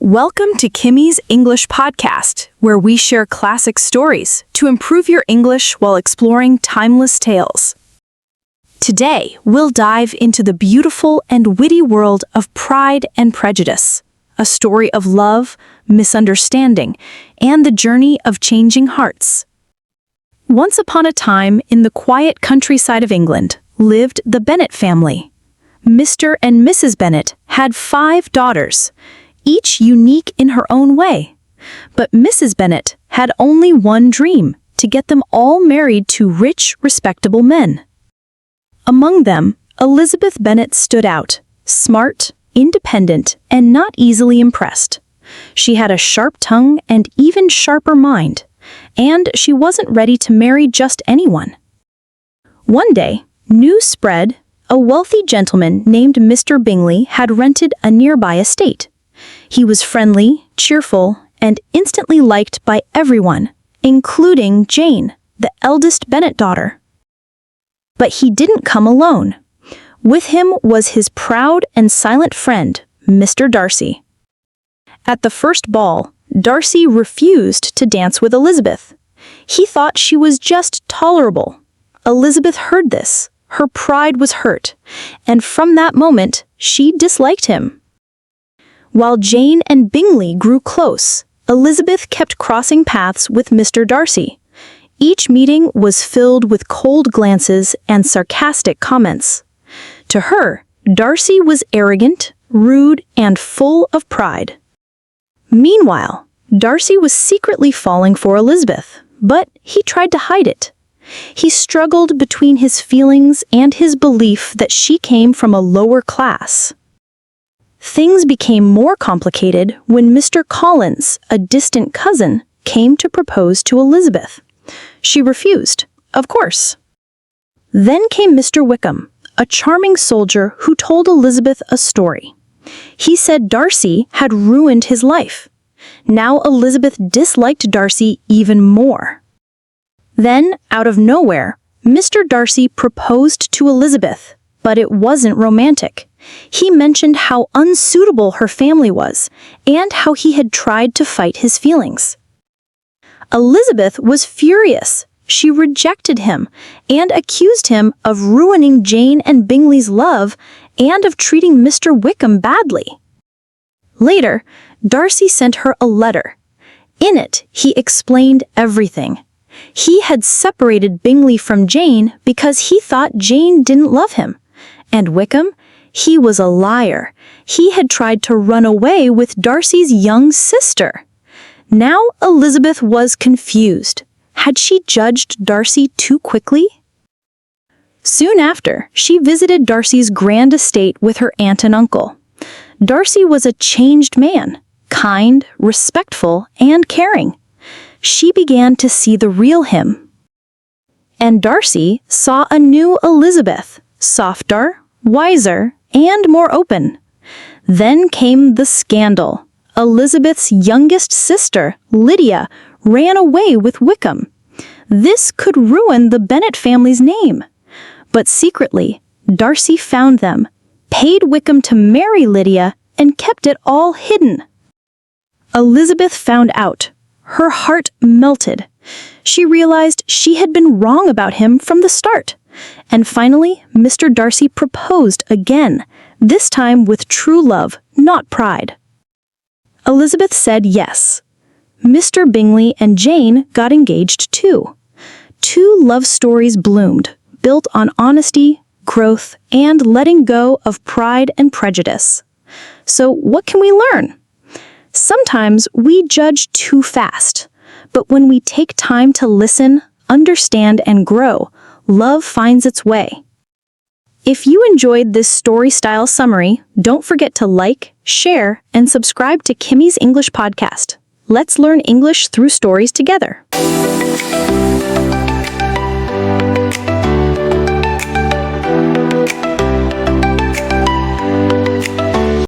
Welcome to Kimi's English Podcast, where we share classic stories to improve your English while exploring timeless tales. Today, we'll dive into the beautiful and witty world of Pride and Prejudice, a story of love, misunderstanding, and the journey of changing hearts. Once upon a time, in the quiet countryside of England, lived the Bennet family. Mr. and Mrs. Bennet had 5 daughters, each unique in her own way. But Mrs. Bennet had only one dream, to get them all married to rich, respectable men. Among them, Elizabeth Bennet stood out, smart, independent, and not easily impressed. She had a sharp tongue and even sharper mind, and she wasn't ready to marry just anyone. One day, news spread, a wealthy gentleman named Mr. Bingley had rented a nearby estate. He was friendly, cheerful, and instantly liked by everyone, including Jane, the eldest Bennet daughter. But he didn't come alone. With him was his proud and silent friend, Mr. Darcy. At the first ball, Darcy refused to dance with Elizabeth. He thought she was just tolerable. Elizabeth heard this. Her pride was hurt, and from that moment, she disliked him. While Jane and Bingley grew close, Elizabeth kept crossing paths with Mr. Darcy. Each meeting was filled with cold glances and sarcastic comments. To her, Darcy was arrogant, rude, and full of pride. Meanwhile, Darcy was secretly falling for Elizabeth, but he tried to hide it. He struggled between his feelings and his belief that she came from a lower class. Things became more complicated when Mr. Collins, a distant cousin, came to propose to Elizabeth. She refused, of course. Then came Mr. Wickham, a charming soldier who told Elizabeth a story. He said Darcy had ruined his life. Now Elizabeth disliked Darcy even more. Then, out of nowhere, Mr. Darcy proposed to Elizabeth, but it wasn't romantic. He mentioned how unsuitable her family was, and how he had tried to fight his feelings. Elizabeth was furious. She rejected him, and accused him of ruining Jane and Bingley's love, and of treating Mr. Wickham badly. Later, Darcy sent her a letter. In it, he explained everything. He had separated Bingley from Jane because he thought Jane didn't love him. And Wickham? He was a liar. He had tried to run away with Darcy's young sister. Now Elizabeth was confused. Had she judged Darcy too quickly? Soon after, she visited Darcy's grand estate with her aunt and uncle. Darcy was a changed man, kind, respectful, and caring. She began to see the real him. And Darcy saw a new Elizabeth, softer, wiser, and more open. Then came the scandal. Elizabeth's youngest sister, Lydia, ran away with Wickham. This could ruin the Bennet family's name. But secretly, Darcy found them, paid Wickham to marry Lydia, and kept it all hidden. Elizabeth found out. Her heart melted. She realized she had been wrong about him from the start. And finally, Mr. Darcy proposed again, this time with true love, not pride. Elizabeth said yes. Mr. Bingley and Jane got engaged too. 2 love stories bloomed, built on honesty, growth, and letting go of pride and prejudice. So what can we learn? Sometimes we judge too fast, but when we take time to listen, understand, and grow, love finds its way. If you enjoyed this story-style summary, don't forget to like, share, and subscribe to Kimi's English Podcast. Let's learn English through stories together.